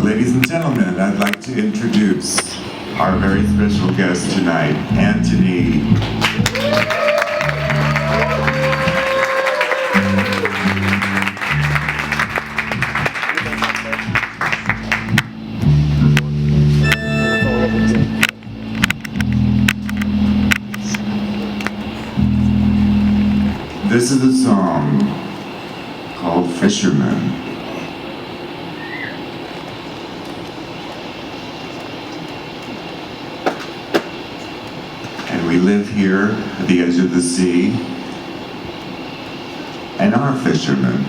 Ladies and gentlemen, I'd like to introduce our very special guest tonight, Anthony. This is a song called Fisherman. We live here at the edge of the sea and are fishermen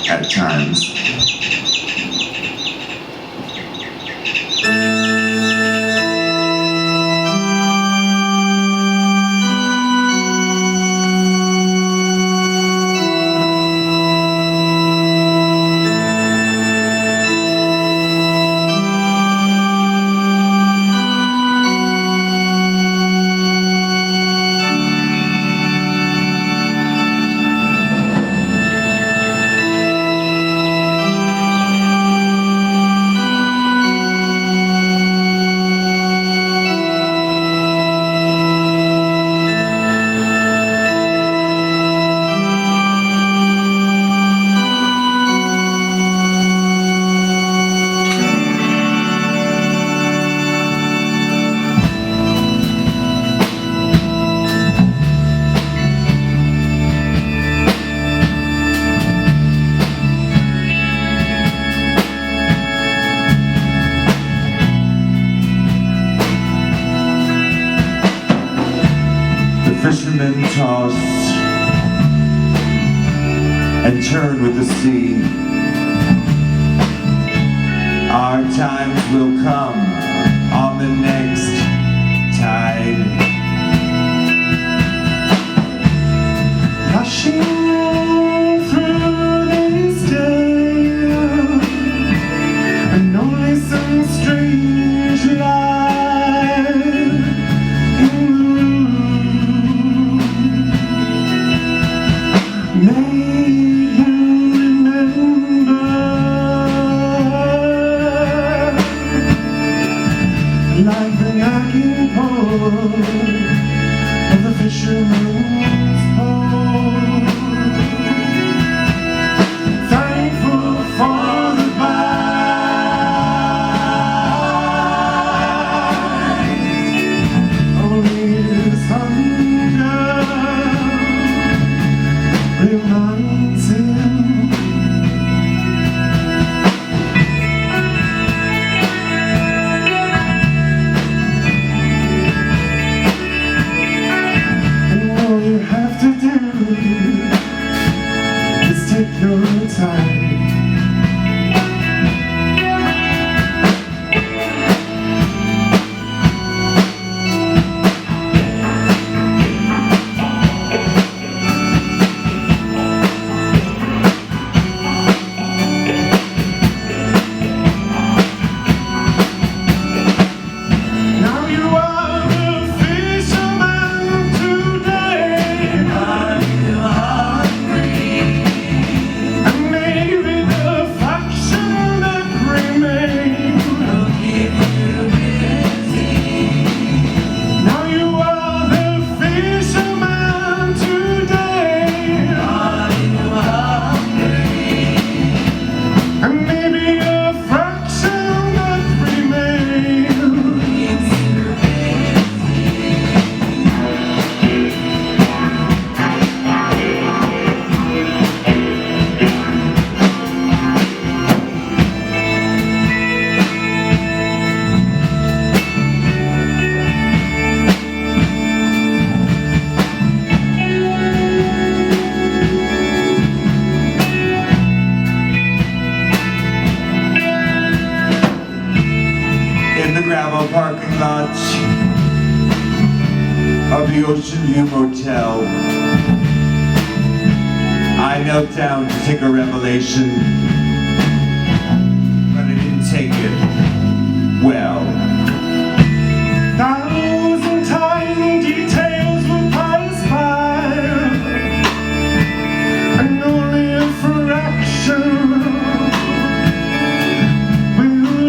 at times. Fishermen toss and turn with the sea. Our times will come on the next tide, rushing through this day, and only some strange life. Like the knocking pole of the fisherman's pole, thankful for the bite, only his hunger reminds him. You have to do is take your time. Gravel parking lot of the Ocean View Motel, I knelt down to take a revelation, but I didn't take it well. Thousand tiny details will pass by, and only a fraction will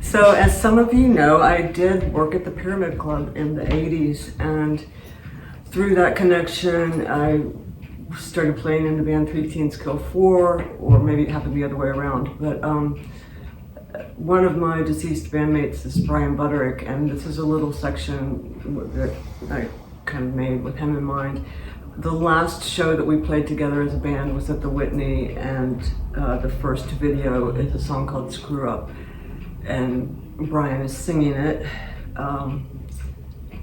So, as some of you know, I did work at the Pyramid Club in the 80s, and through that connection, I started playing in the band Three Teens Kill Four, or maybe it happened the other way around. But one of my deceased bandmates is Brian Butterick, and this is a little section that I kind of made with him in mind. The last show that we played together as a band was at the Whitney, and the first video is a song called Screw Up. And Brian is singing it.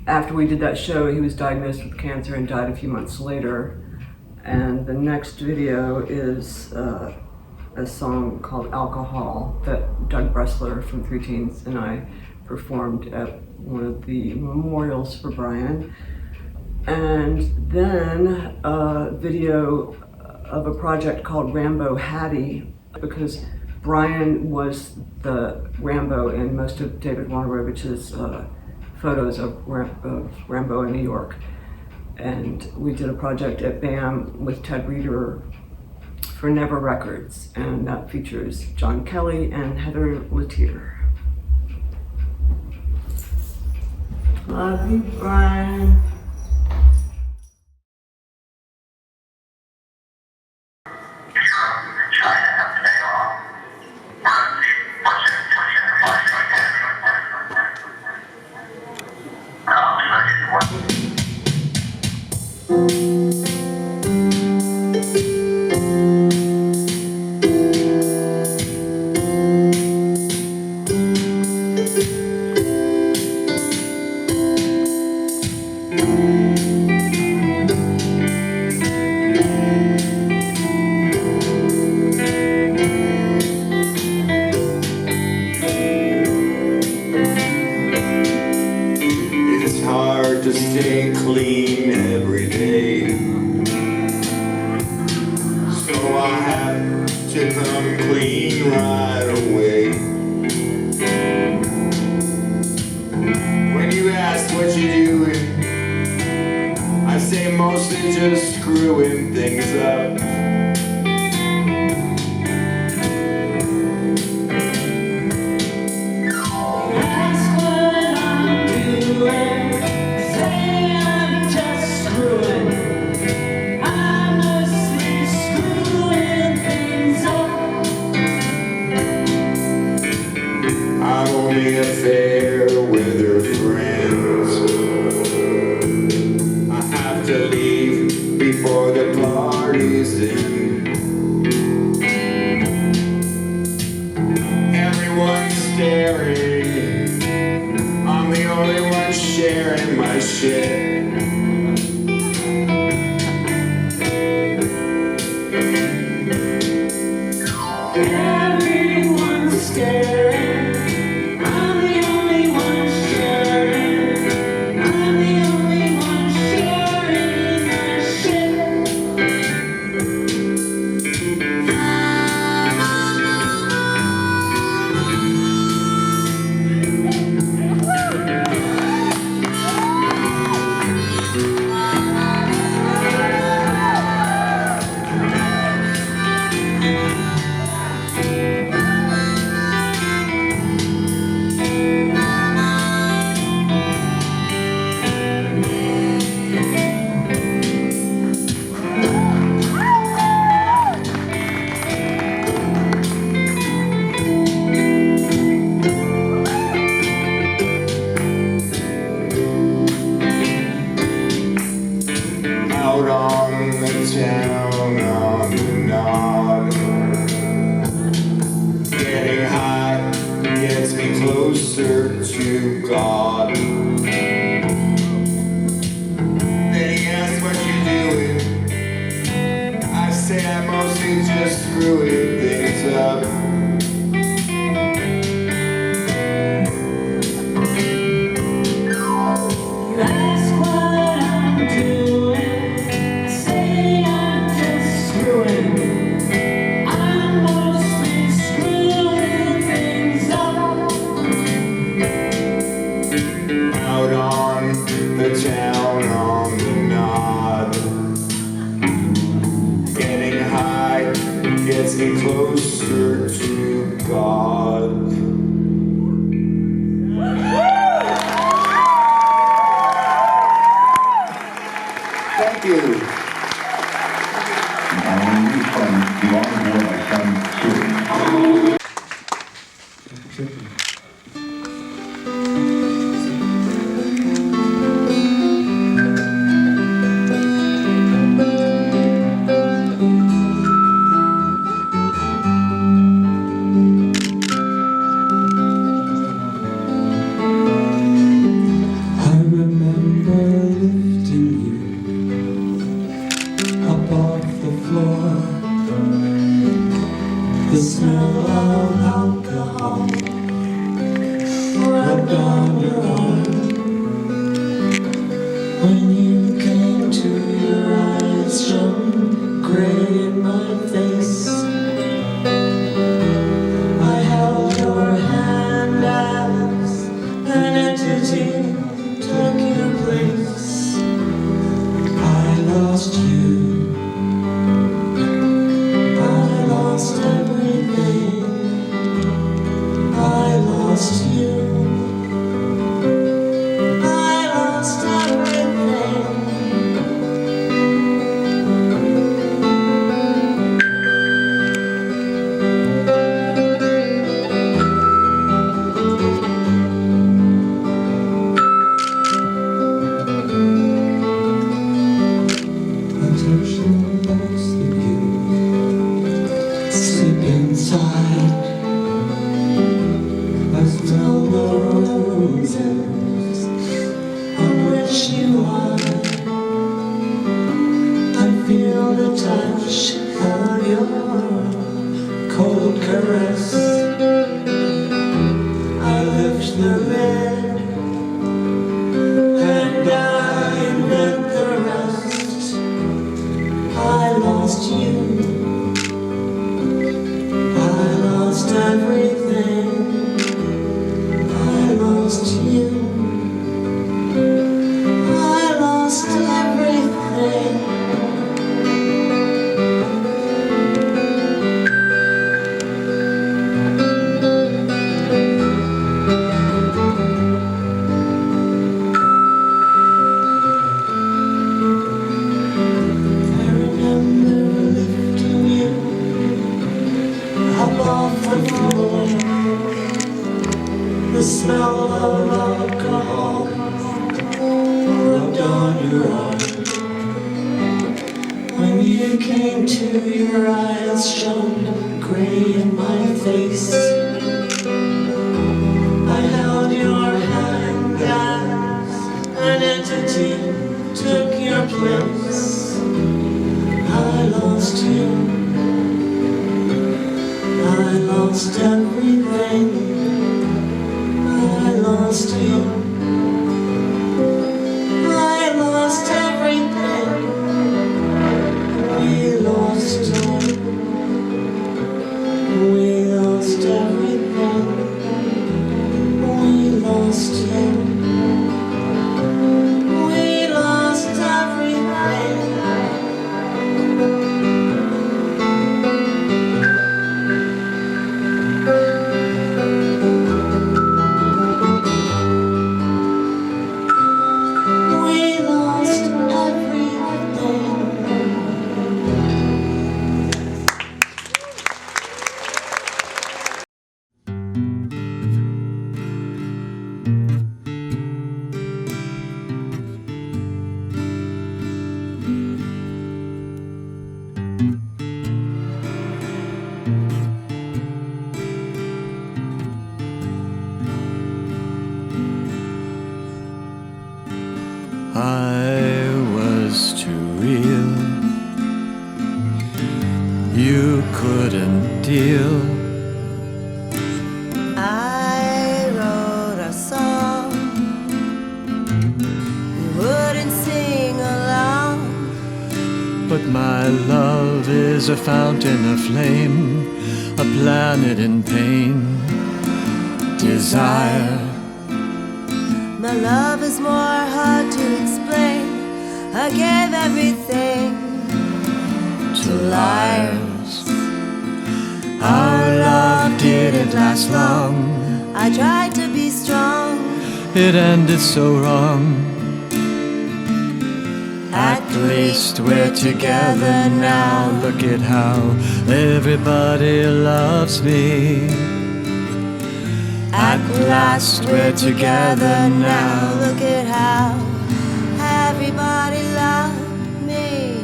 After we did that show, he was diagnosed with cancer and died a few months later. And the next video is a song called Alcohol that Doug Bressler from Three Teens and I performed at one of the memorials for Brian. And then a video of a project called Rambo Hattie, because Brian was the Rambo in most of David Wojnarowicz's photos of Rambo in New York. And we did a project at BAM with Ted Reeder for Never Records, and that features John Kelly and Heather Latier. Love you, Brian. To stay clean every day, so I have to come clean right away. When you ask what you're doing, I say mostly just screwing things up. Only a fair weather friends. I have to leave before the party's in. Everyone's staring, I'm the only one sharing my shit. Everyone's staring, town on the nod. Getting high gets me closer to God. Then he asks what you're doing. I say I'm mostly just screwing things up. Out on the town on the nod. high, it gets me closer to God. Thank you. The smell of alcohol rubbed on your arm. When you came to, your eyes shone gray in my face. I held your hand as an entity took your place. I lost you. Feel the touch of your cold caress. I lift the lid and I invent the rest. I lost you. I lost everything. I lost you. I lost everything. The smell of alcohol rubbed on your arm. When you came to, your eyes shone gray in my face. I held your hand as an entity took your place. I lost you. I lost everything. I lost you. I lost everything. We lost you. We lost everything. We lost you. We lost everything. I was too real. You couldn't deal. I wrote a song. You wouldn't sing along. But my love is a fountain of flame, a planet in pain, desire. My love is more hard to explain. I gave everything to liar. last long. I tried to be strong. It ended so wrong. At least we're together now. Look at how everybody loves me. At last we're together now. Look at how everybody loved me.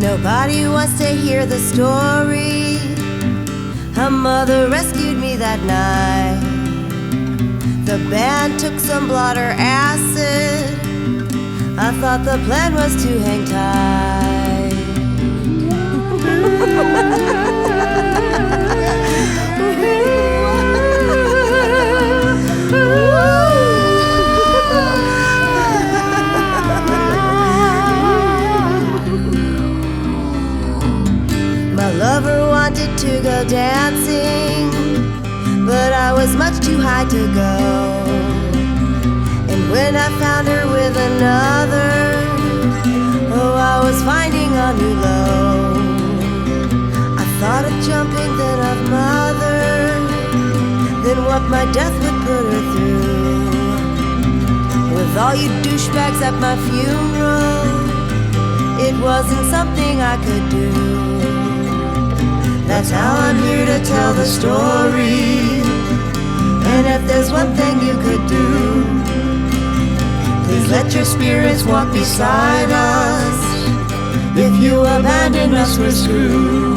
Nobody wants to hear the story. Her mother rescued me that night. The band took some blotter acid. I thought the plan was to hang tight. My lover wanted to go dancing, but I was much too high to go. And when I found her with another, oh, I was finding a new low. I thought of jumping, then of mother, then what my death would put her through. With all you douchebags at my funeral, it wasn't something I could do. That's how I'm here to tell the story. And if there's one thing you could do, please let your spirits walk beside us. If you abandon us, we're screwed.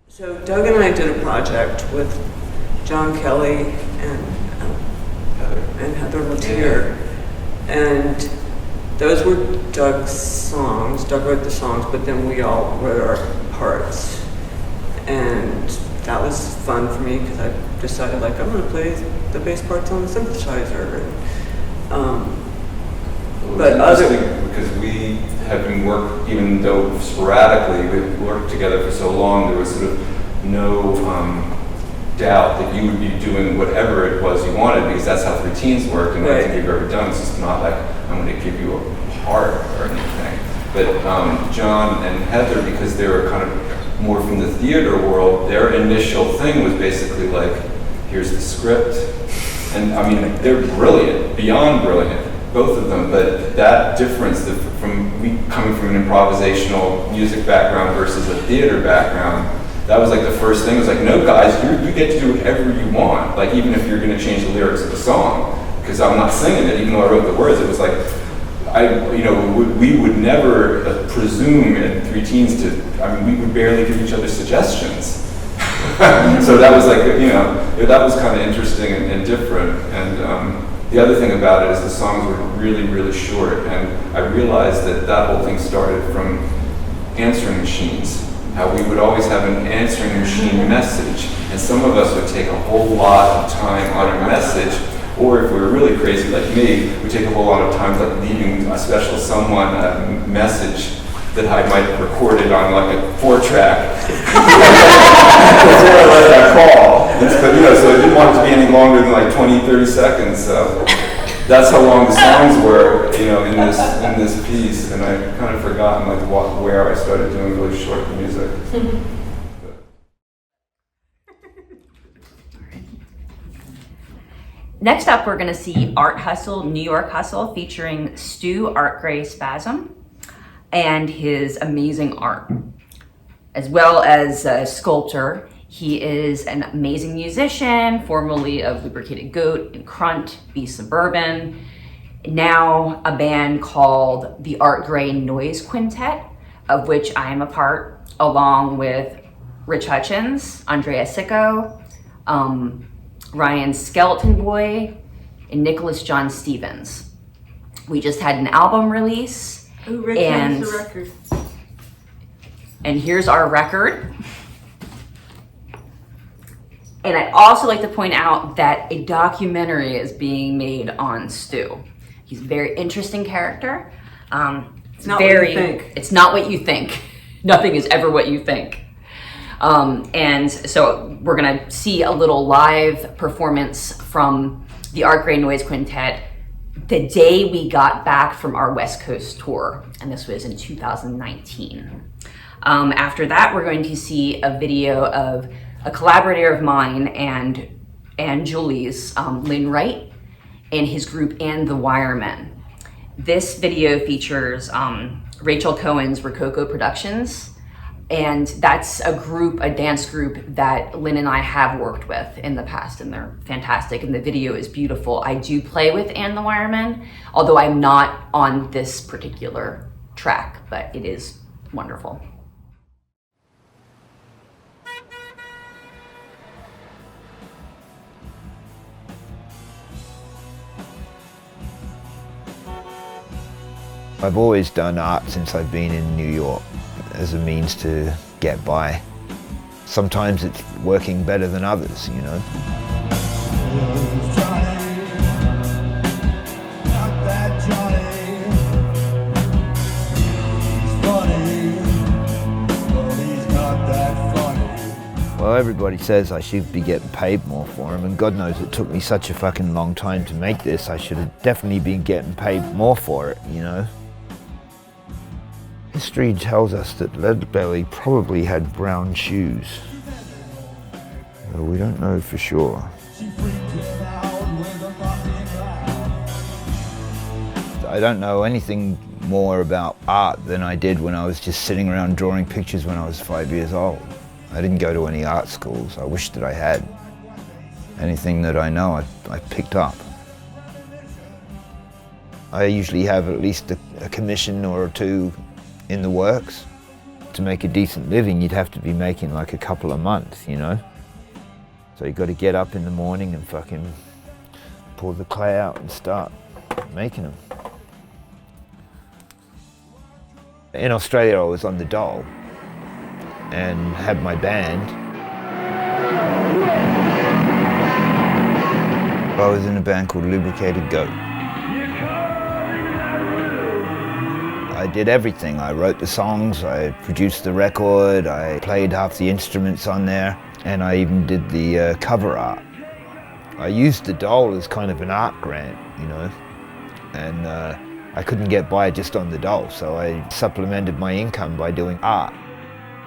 So Doug and I did a project with John Kelly and Heather Latier, and those were Doug's songs. Doug wrote the songs, but then we all wrote our parts, and that was fun for me because I decided like I'm going to play the bass parts on the synthesizer. But because we have been even though sporadically we've worked together for so long, there was sort of no doubt that you would be doing whatever it was you wanted, because that's how Three Teens worked, and I think you've ever done. It's just not like I'm going to give you a part or anything. But John and Heather, because they were kind of more from the theater world, their initial thing was basically like, here's the script. And I mean, they're brilliant, beyond brilliant, both of them, but that difference from me coming from an improvisational music background versus a theater background, that was like the first thing. It was like, no guys, you get to do whatever you want, like even if you're going to change the lyrics of the song, because I'm not singing it, even though I wrote the words. It was like, we would never presume in Three Teens to, I mean, we would barely give each other suggestions. So that was like, that was kind of interesting and different. And the other thing about it is the songs were really, really short, and I realized that whole thing started from answering machines. How we would always have an answering machine message, and some of us would take a whole lot of time on a message, or if we were really crazy like me, we'd take a whole lot of time like leaving a special someone a message that I might have recorded on like a 4-track before I let that call. But so I didn't want it to be any longer than like 20, 30 seconds. So that's how long the songs were, in this piece. And I've kind of forgotten like where I started doing really short music. Next up, we're going to see Art Hustle, New York Hustle, featuring Stu Art Gray Spasm and his amazing art. As well as a sculptor, He is an amazing musician, formerly of Lubricated Goat and Crunt, Be Suburban. Now a band called the Art Grey Noise Quintet, of which I am a part, along with Rich Hutchins, Andrea Sicko, Ryan Skeleton Boy, and Nicholas John Stevens. We just had an album release. Ooh, Rich and has the record. And here's our record. And I'd also like to point out that a documentary is being made on Stu. He's a very interesting character. It's not what you think. It's not what you think. Nothing is ever what you think. And so we're gonna see a little live performance from the Art Grey Noise Quintet the day we got back from our West Coast tour, and this was in 2019. After that, we're going to see a video of a collaborator of mine and Julie's, Lynn Wright, and his group And the Wiremen. This video features Rachel Cohen's Rococo Productions, and that's a dance group that Lynn and I have worked with in the past, and they're fantastic, and the video is beautiful. I do play with And the Wiremen, although I'm not on this particular track, but it is wonderful. I've always done art since I've been in New York as a means to get by. Sometimes it's working better than others, you know. Well, everybody says I should be getting paid more for them, and God knows it took me such a fucking long time to make this. I should have definitely been getting paid more for it, you know. History tells us that Leadbelly probably had brown shoes, though we don't know for sure. I don't know anything more about art than I did when I was just sitting around drawing pictures when I was 5 years old. I didn't go to any art schools. I wish that I had. Anything that I know, I picked up. I usually have at least a commission or two in the works. To make a decent living, you'd have to be making like a couple a month, you know? So you got to get up in the morning and fucking pull the clay out and start making them. In Australia, I was on the dole and had my band. I was in a band called Lubricated Goat. I did everything. I wrote the songs, I produced the record, I played half the instruments on there, and I even did the cover art. I used the dole as kind of an art grant, you know, and I couldn't get by just on the dole, so I supplemented my income by doing art.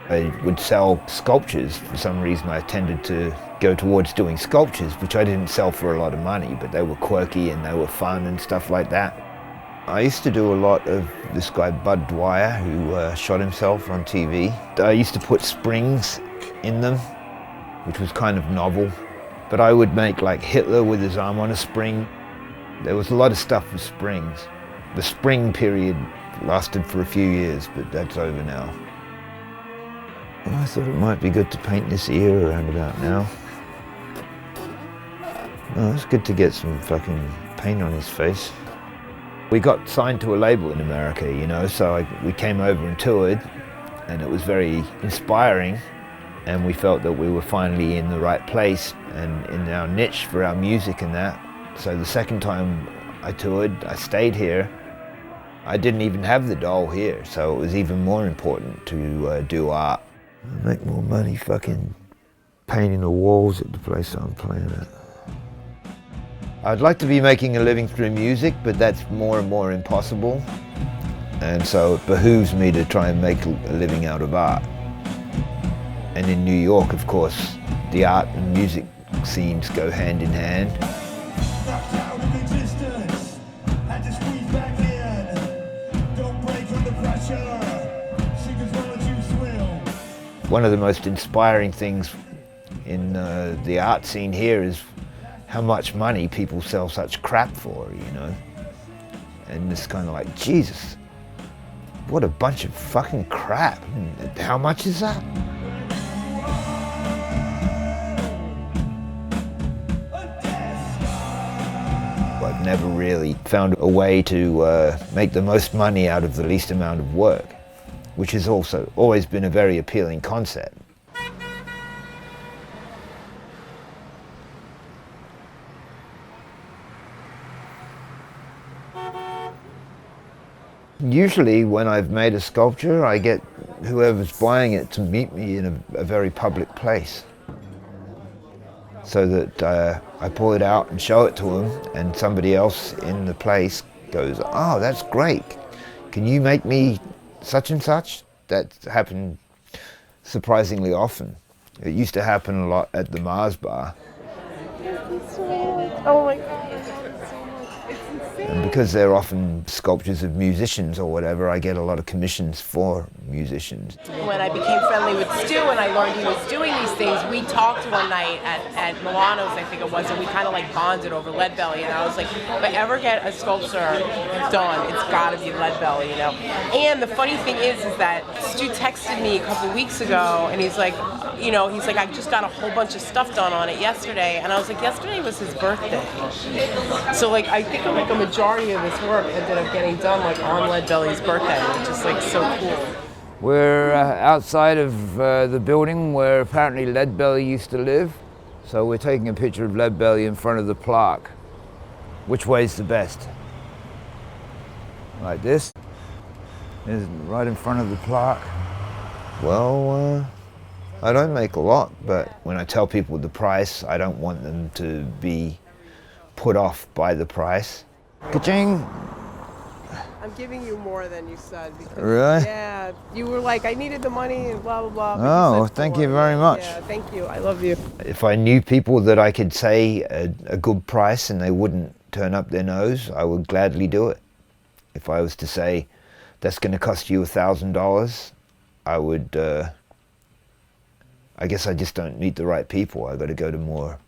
I would sell sculptures. For some reason I tended to go towards doing sculptures, which I didn't sell for a lot of money, but they were quirky and they were fun and stuff like that. I used to do a lot of this guy Bud Dwyer, who shot himself on TV. I used to put springs in them, which was kind of novel, but I would make like Hitler with his arm on a spring. There was a lot of stuff with springs. The spring period lasted for a few years, but that's over now. Well, I thought it might be good to paint this ear around about now. Oh, it's good to get some fucking paint on his face. We got signed to a label in America, you know, so we came over and toured, and it was very inspiring, and we felt that we were finally in the right place and in our niche for our music and that. So the second time I toured, I stayed here. I didn't even have the doll here, so it was even more important to do art. I make more money fucking painting the walls at the place I'm playing at. I'd like to be making a living through music, but that's more and more impossible. And so it behooves me to try and make a living out of art. And in New York, of course, the art and music scenes go hand in hand. One of the most inspiring things in the art scene here is how much money people sell such crap for, you know? And it's kind of like, Jesus, what a bunch of fucking crap. How much is that? I've never really found a way to make the most money out of the least amount of work, which has also always been a very appealing concept. Usually when I've made a sculpture, I get whoever's buying it to meet me in a very public place, so that I pull it out and show it to them, and somebody else in the place goes, "Oh, that's great. Can you make me such and such?" That happened surprisingly often. It used to happen a lot at the Mars Bar. Oh my God, I love it so much. It's insane. And because they're often sculptures of musicians or whatever, I get a lot of commissions for musicians. When I became friendly with Stu and I learned he was doing these things, we talked one night at Milano's, I think it was, and we kind of like bonded over Leadbelly. And I was like, if I ever get a sculpture done, it's got to be Leadbelly, you know. And the funny thing is that Stu texted me a couple weeks ago, and he's like, you know, he's like, I just got a whole bunch of stuff done on it yesterday. And I was like, yesterday was his birthday. So like, I think like a majority of his work ended up getting done like on Leadbelly's birthday, which is like so cool. We're outside of the building where apparently Leadbelly used to live. So we're taking a picture of Leadbelly in front of the plaque. Which way's the best? Like this? Is right in front of the plaque. Well, I don't make a lot, but when I tell people the price, I don't want them to be put off by the price. Ka-ching! I'm giving you more than you said. Because, Really? Yeah, you were like, I needed the money and blah, blah, blah. but Oh, you well, said thank four. you very much. Yeah, thank you. I love you. If I knew people that I could say a good price and they wouldn't turn up their nose, I would gladly do it. If I was to say, that's going to cost you $1,000, I would, I guess I just don't meet the right people. I've got to go to more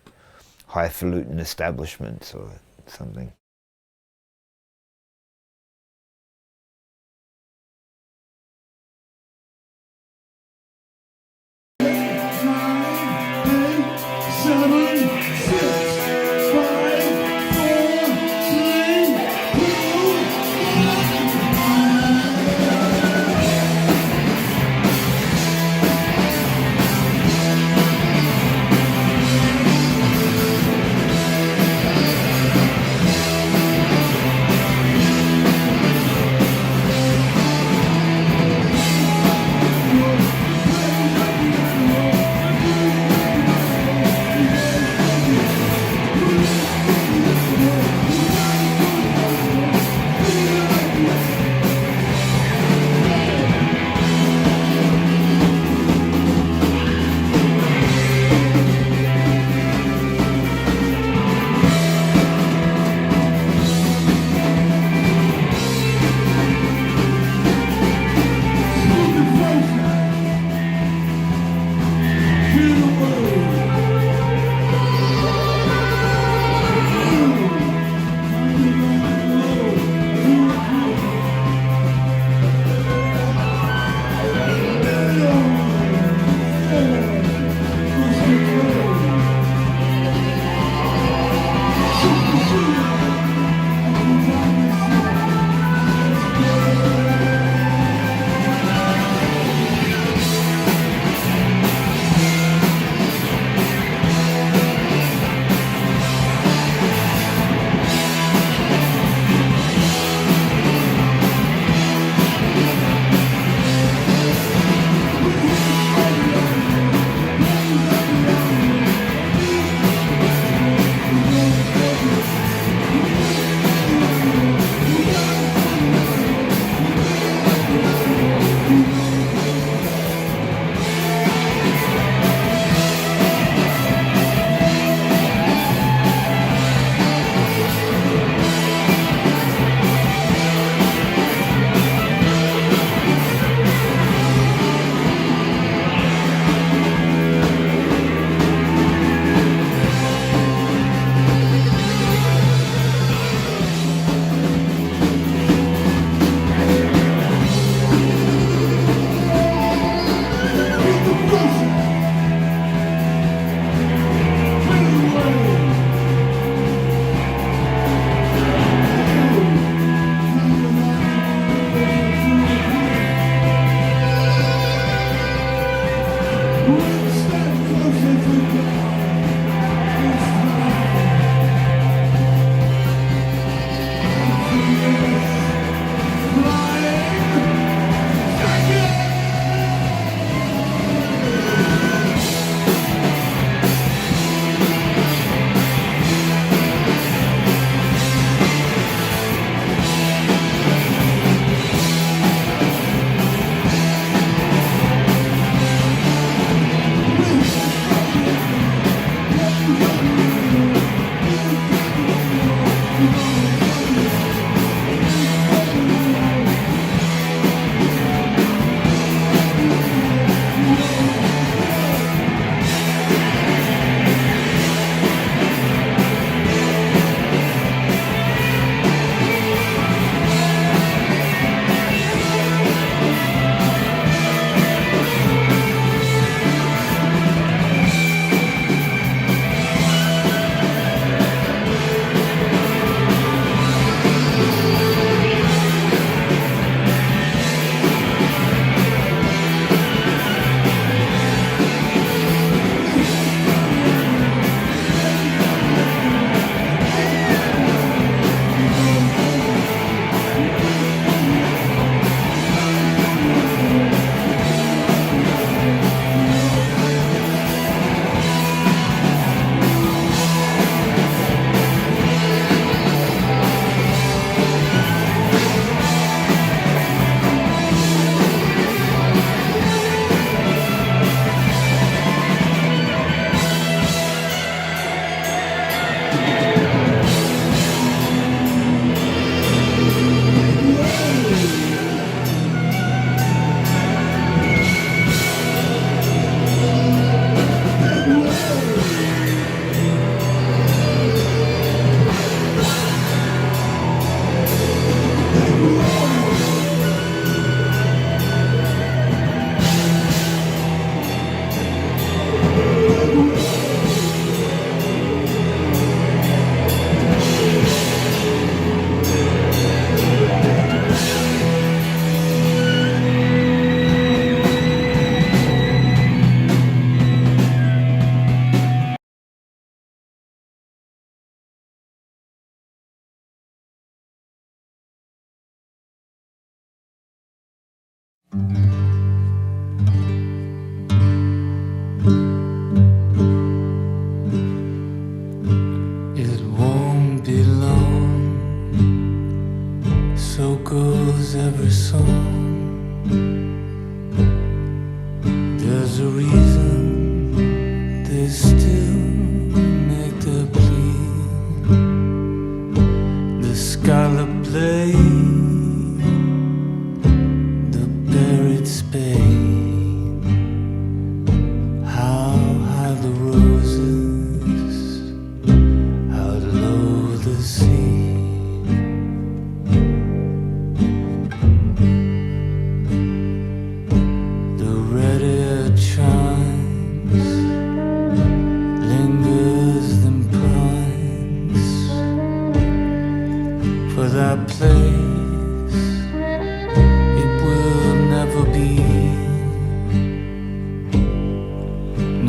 highfalutin establishments or something.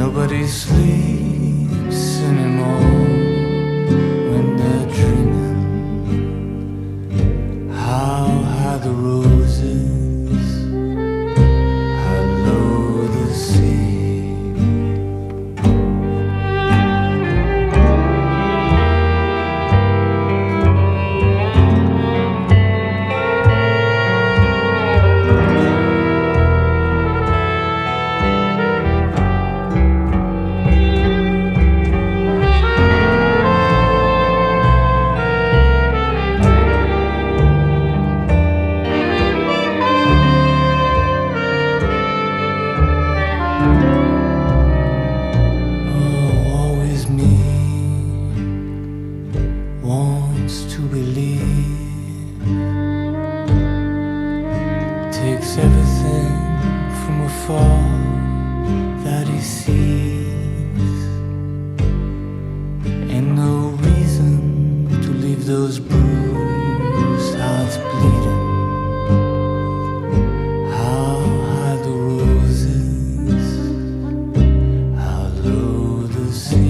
Nobody sleeps anymore when they're dreaming. How high the roses, how low the sea. Wants to believe, takes everything from afar that he sees. Ain't no reason to leave those bruised hearts bleeding. How high the roses, how low the sea.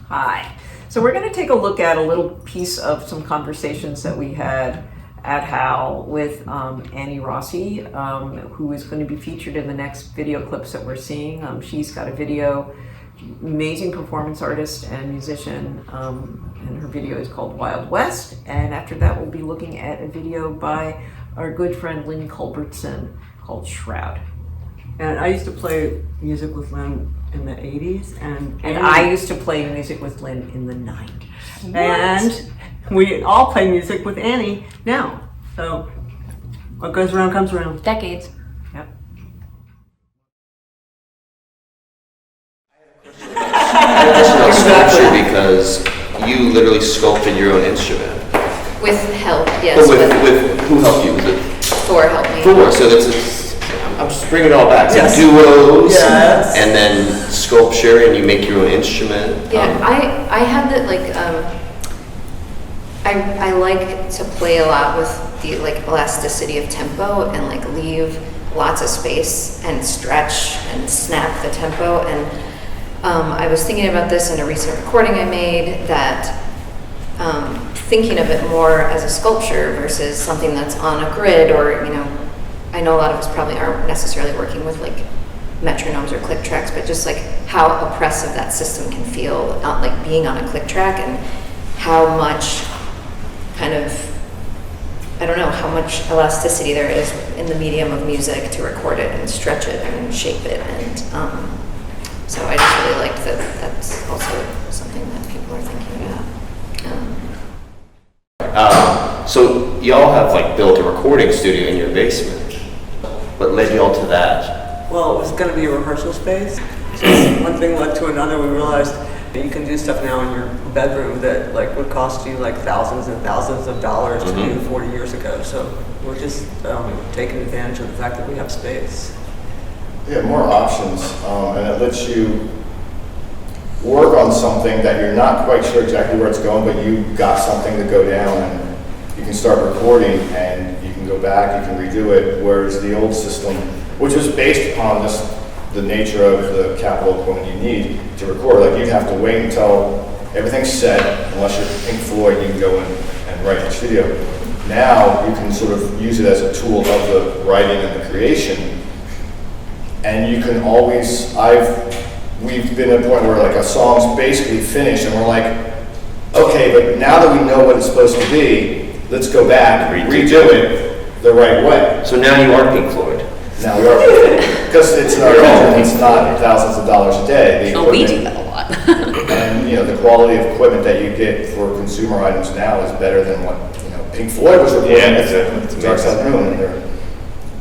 Hi. So we're going to take a look at a little piece of some conversations that we had at Howl with Annie Rossi, who is going to be featured in the next video clips that we're seeing. She's got a video, amazing performance artist and musician, and her video is called Wild West. And after that, we'll be looking at a video by our good friend Lynn Culbertson called Shroud. And I used to play music with Lynn in the 80s, and I used to play music with Lynn in the 90s. And we all play music with Annie now. So what goes around comes around. Decades. Yep. Additional sculpture because you literally sculpted your own instrument. With help, yes. But with who helped you? Was it Thor helped me. Thor? So that's I'm just bringing it all back. So Yes. duos, Yes. and then sculpture, and you make your own instrument. Yeah, I had that like I like to play a lot with the like elasticity of tempo and like leave lots of space and stretch and snap the tempo. And I was thinking about this in a recent recording I made, that thinking of it more as a sculpture versus something that's on a grid, or I know a lot of us probably aren't necessarily working with like metronomes or click tracks, but just like how oppressive that system can feel, not like being on a click track, and how much kind of, I don't know, how much elasticity there is in the medium of music to record it and stretch it and shape it. And so I just really liked that that's also something that people are thinking about. So y'all have like built a recording studio in your basement. What led y'all to that? Well, it was going to be a rehearsal space. So one thing led to another. We realized that you can do stuff now in your bedroom that like would cost you like thousands and thousands of dollars to do 40 years ago. So we're just taking advantage of the fact that we have space. Yeah, more options, and it lets you work on something that you're not quite sure exactly where it's going, but you got something to go down, and you can start recording, and you can go back, you can redo it, whereas the old system, which was based upon the nature of the capital equipment you need to record, like you'd have to wait until everything's set, unless you're Pink Floyd, you can go in and write in the studio. Now, you can sort of use it as a tool of the writing and the creation, and you can always, we've been at a point where like a song's basically finished, and we're like, okay, but now that we know what it's supposed to be, let's go back, redo it the right way. So now you are Pink Floyd. Now we are, because it's not thousands of dollars a day. Oh, we do that a lot. And the quality of equipment that you get for consumer items now is better than what Pink Floyd was recording with Dark Side of the Moon.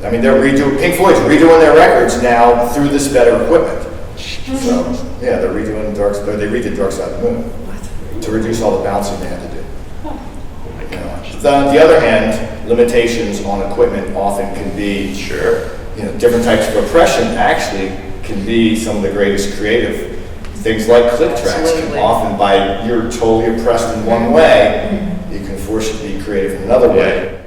And they're redoing, Pink Floyd's redoing their records now through this better equipment. So yeah, they redid Dark Side of the Moon to reduce all the bouncing they had to do. On the other hand, limitations on equipment often can be different types of oppression actually can be some of the greatest creative things. Like click tracks can often, by you're totally oppressed in one way, you can force you to be creative in another way.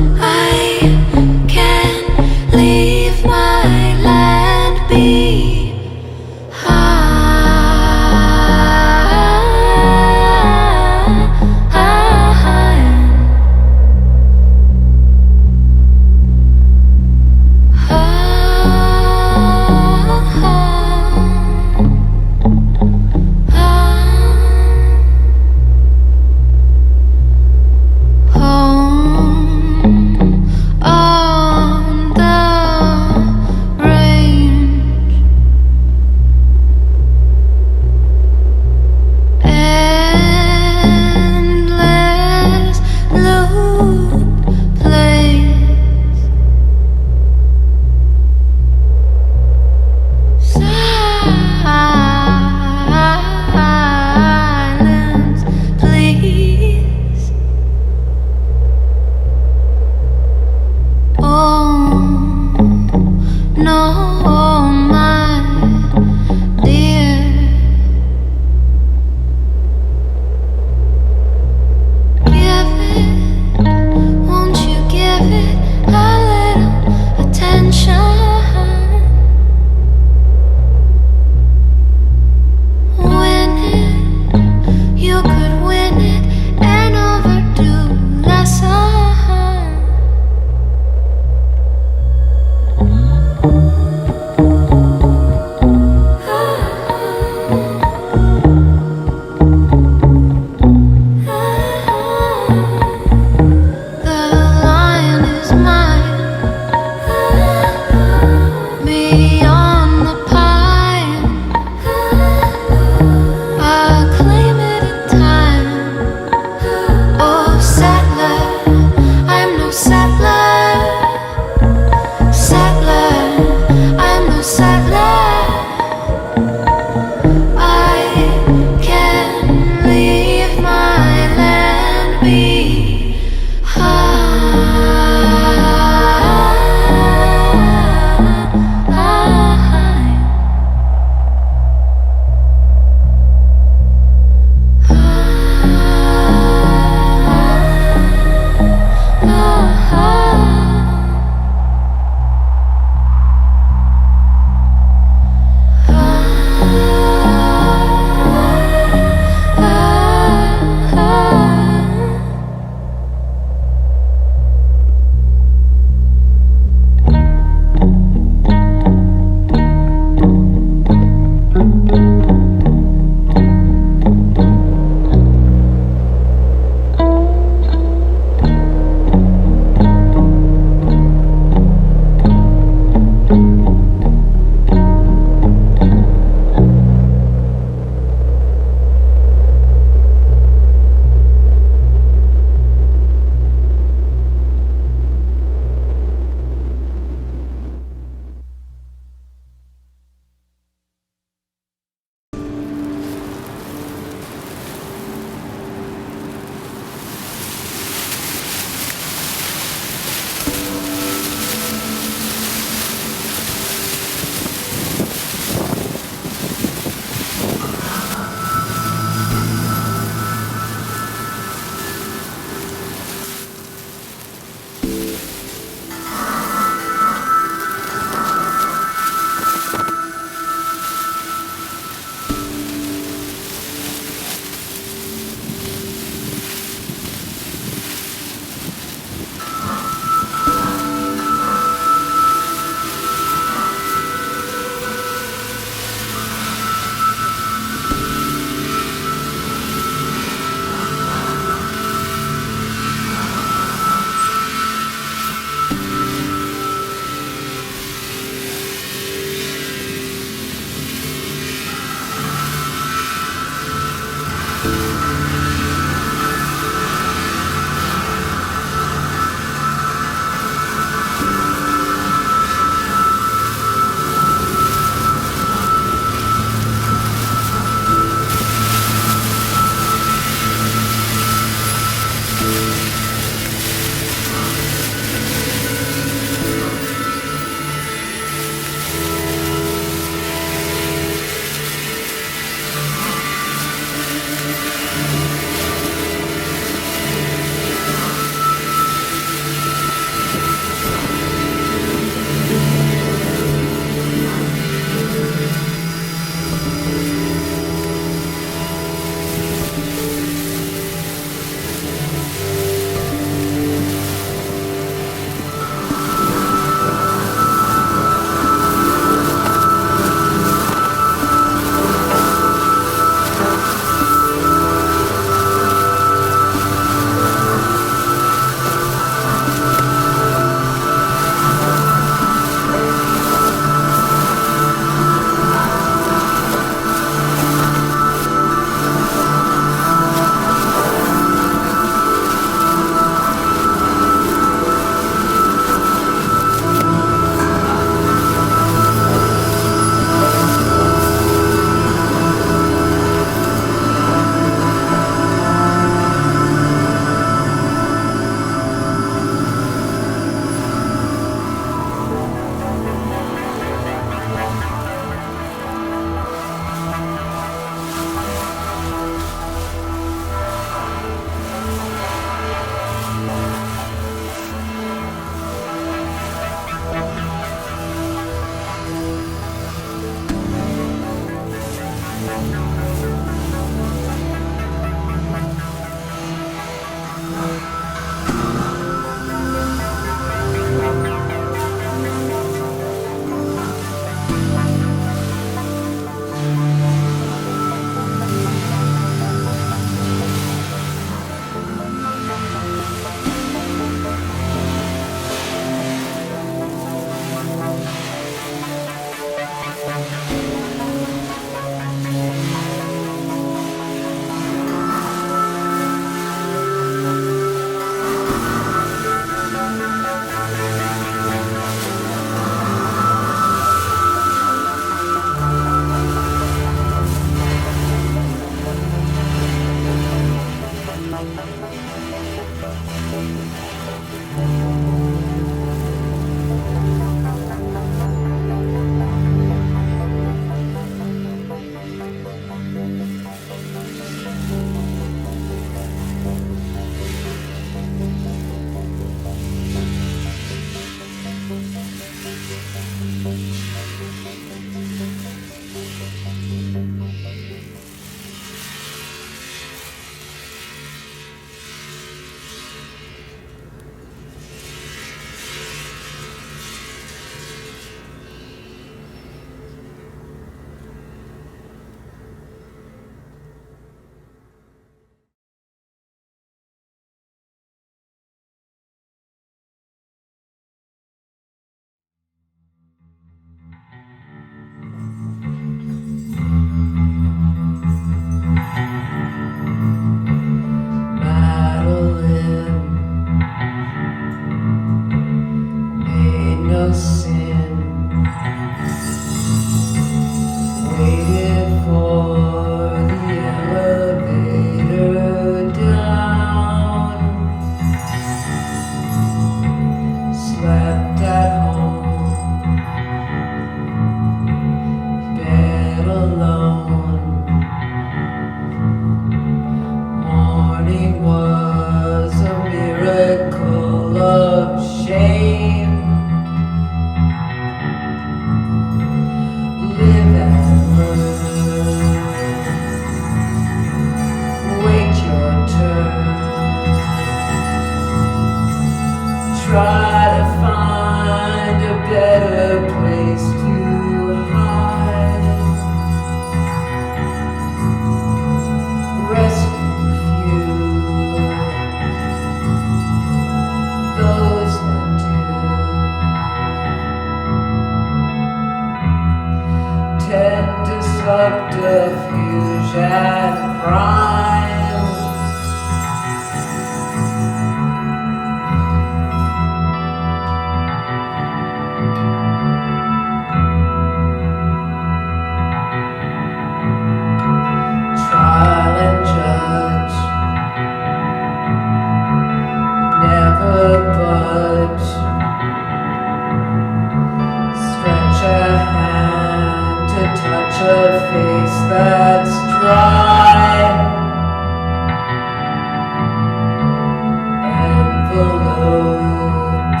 envelope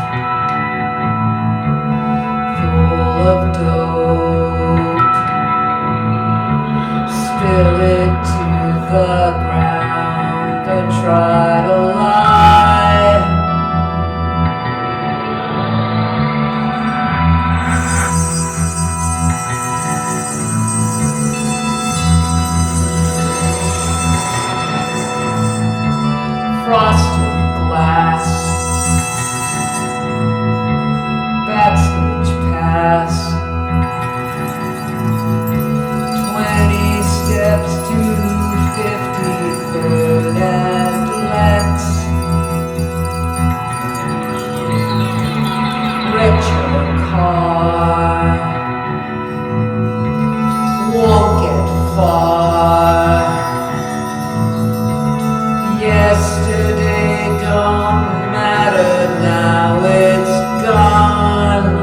full of dope. Spill it to the ground. Don't try to lie. Frosted glass, backstage pass, 20 steps to 53rd and Lex. Retro car, won't get far. Yesterday don't matter, now it's gone.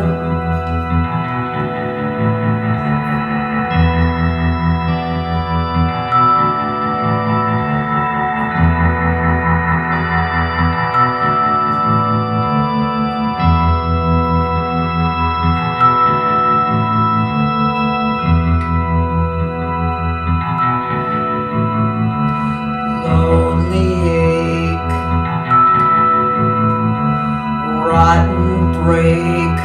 Lonely ache, rotten break,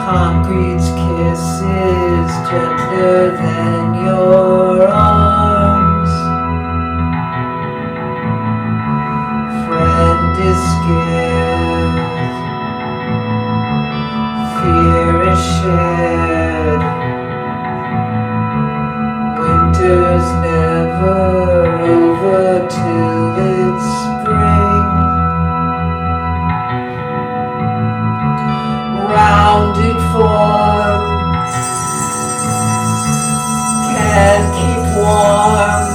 concrete's kiss is gentler than your arms. Friend is scared, fear is shared. Winter's never over till it's spring. Rounded form can't keep warm.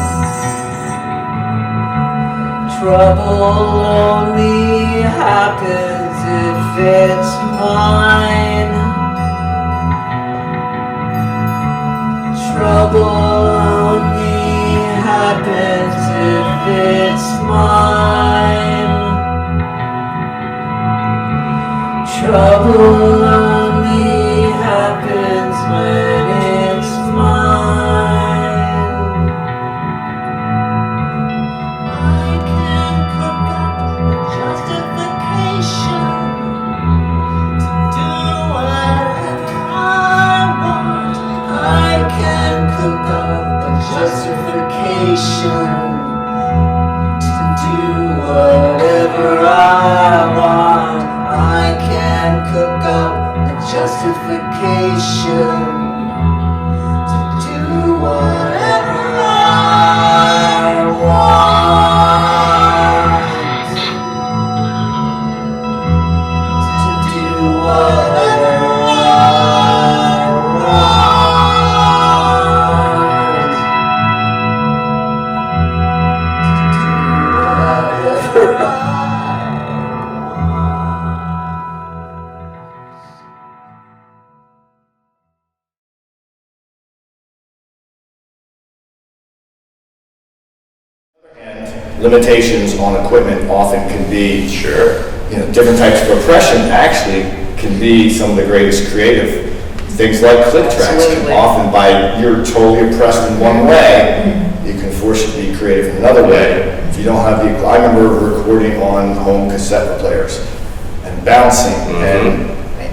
Trouble only happens if it's mine. Trouble only happens if it's mine. Trouble only happens when it's mine. I can cook up a justification to do whatever I want. I can cook up a justification to do whatever I want. I can cook up a justification to do whatever I want. To do whatever I want. To do whatever I want. Limitations on equipment often can be, different types of oppression actually can be some of the greatest creative. Things like click tracks can often, by you're totally oppressed in one way, you can force you to be creative in another way. If you don't have the, I remember recording on home cassette players and bouncing, and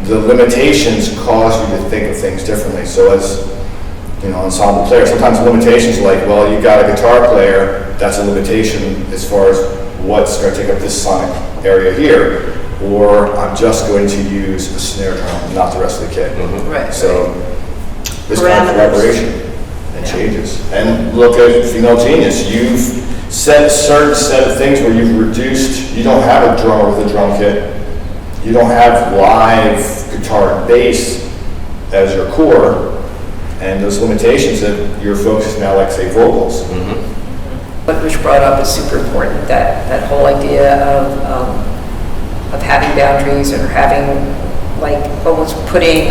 the limitations cause you to think of things differently. So as ensemble players, sometimes the limitations are like, well, you got a guitar player, that's a limitation as far as what's going to take up this sonic area here, or I'm just going to use a snare drum, not the rest of the kit. Right. So this kind of collaboration and changes. And look at Female Genius. You've set a certain set of things where you've reduced, you don't have a drummer with a drum kit, you don't have live guitar and bass as your core, and those limitations that your focus is now, like, say, vocals. What Rich brought up is super important, that whole idea of having boundaries, or having, like, almost putting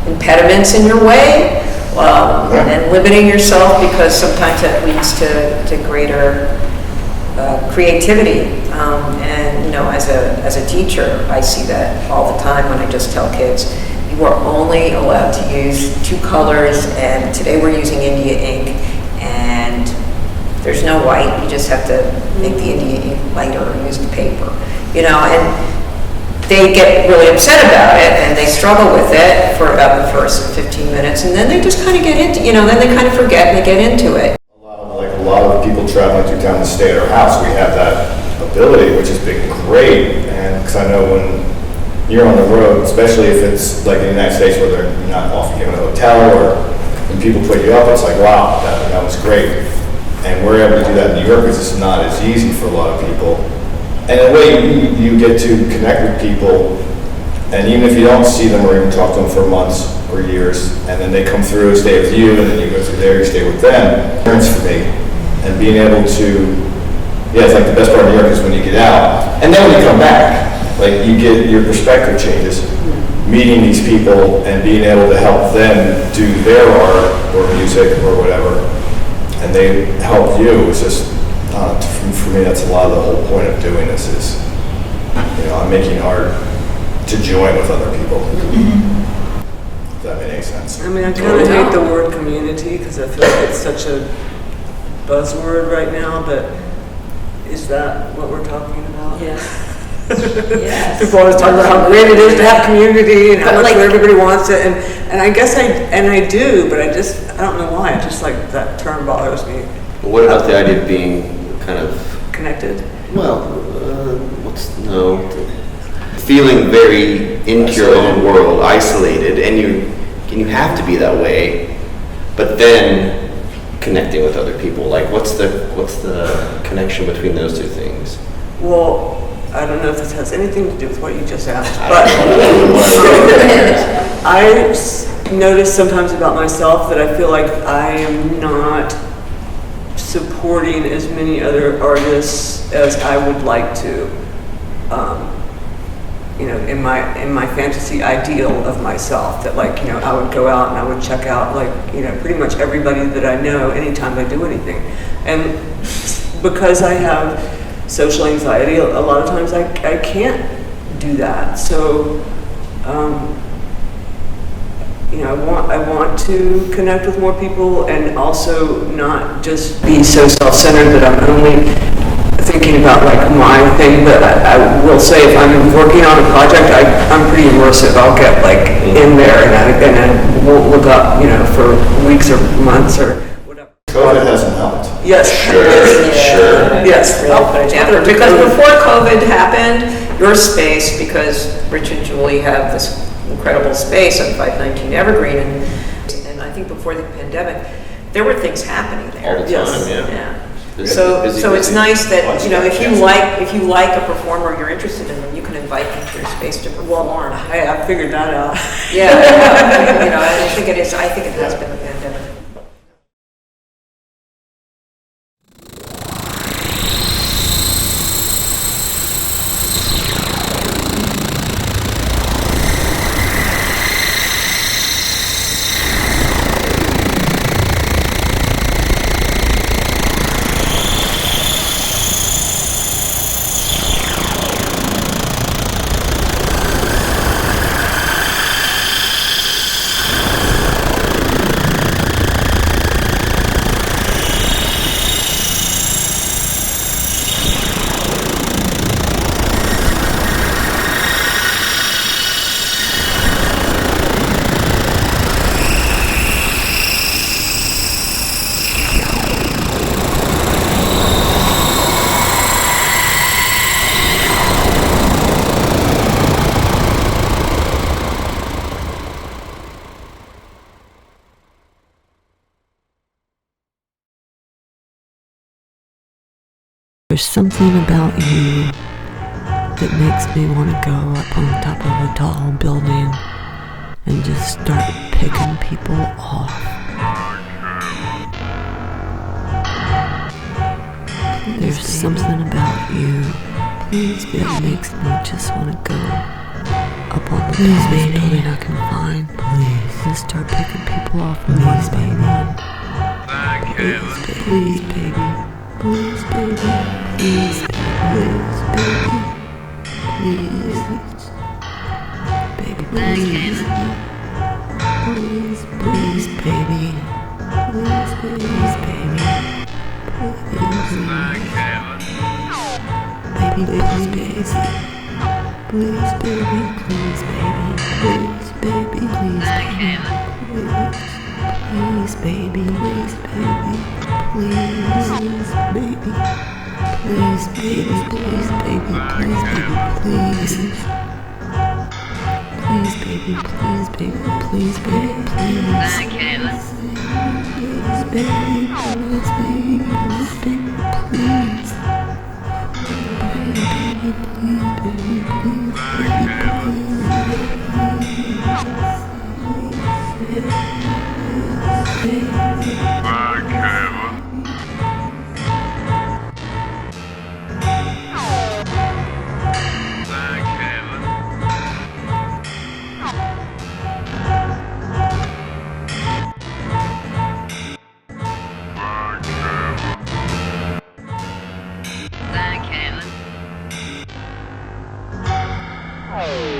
impediments in your way, and limiting yourself, because sometimes that leads to greater creativity. And you know, as a teacher, I see that all the time when I just tell kids, you are only allowed to use 2 colors, and today we're using India ink, and there's no white. You just have to make the India ink lighter or use the paper. You know, and they get really upset about it, and they struggle with it for about the first 15 minutes, and then they just kind of get into, you know, then they kind of forget and they get into it. A lot of people traveling through town to stay at our house, we have that ability, which has been great. And because I know when you're on the road, especially if it's like in the United States where you're not often given a hotel, or when people put you up, it's like, wow, that was great. And we're able to do that in New York because it's not as easy for a lot of people. And in a way, you get to connect with people, and even if you don't see them or even talk to them for months or years, and then they come through and stay with you, and then you go through there, you stay with them, it's for me. And being able to, it's like the best part of New York is when you get out, and then when you come back, like you get, your perspective changes. Meeting these people and being able to help them do their art or music or whatever, and they help you, it's just, for me, that's a lot of the whole point of doing this is, you know, I'm making art to join with other people. If that made any sense. I mean, I kind of hate the word community because I feel like it's such a buzzword right now, but is that what we're talking about? Yes. Yes. People always talk about how great it is to have community and how much everybody wants it, and I guess I do, but I don't know why. I just like that term bothers me. But what about the idea of being kind of connected? Well, feeling very into your own world, isolated, and you have to be that way, but then connecting with other people. Like, what's the connection between those two things? Well, I don't know if this has anything to do with what you just asked, but I notice sometimes about myself that I feel like I am not supporting as many other artists as I would like to. You know, in my fantasy ideal of myself, that like, you know, I would go out and I would check out like, you know, pretty much everybody that I know anytime I do anything. And because I have social anxiety, a lot of times I can't do that. So, you know, I want to connect with more people and also not just be so self-centered that I'm only thinking about like my thing. But I will say, if I'm working on a project, I'm pretty immersive. I'll get like in there and I won't look up, you know, for weeks or months or whatever. COVID hasn't helped. Yes. Sure. Yes. Because before COVID happened, your space, because Rich and Julie have this incredible space on 519 Evergreen, and I think before the pandemic, there were things happening there. All the time, yeah. So it's nice that, you know, if you like a performer, you're interested in them, you can invite them to your space to perform. Hey, I figured that out. Yeah, you know, I think it has been the pandemic. There's something about you that makes me want to go up on top of a tall building and just start picking people off. There's something about you that makes me just want to go up on the tallest building I can find and start picking people off one by one. Please, baby. Please, baby. Please, baby. please. Baby, please. Please, please, baby. Please, please, baby. Please, baby, please, please, baby, please, baby, please, baby, please, baby, please, baby, please, baby, please, baby, please, baby, please, baby, please, baby, please, please, baby, please, baby, please, baby, please, please, baby, please, baby, please, baby, please. Thank you.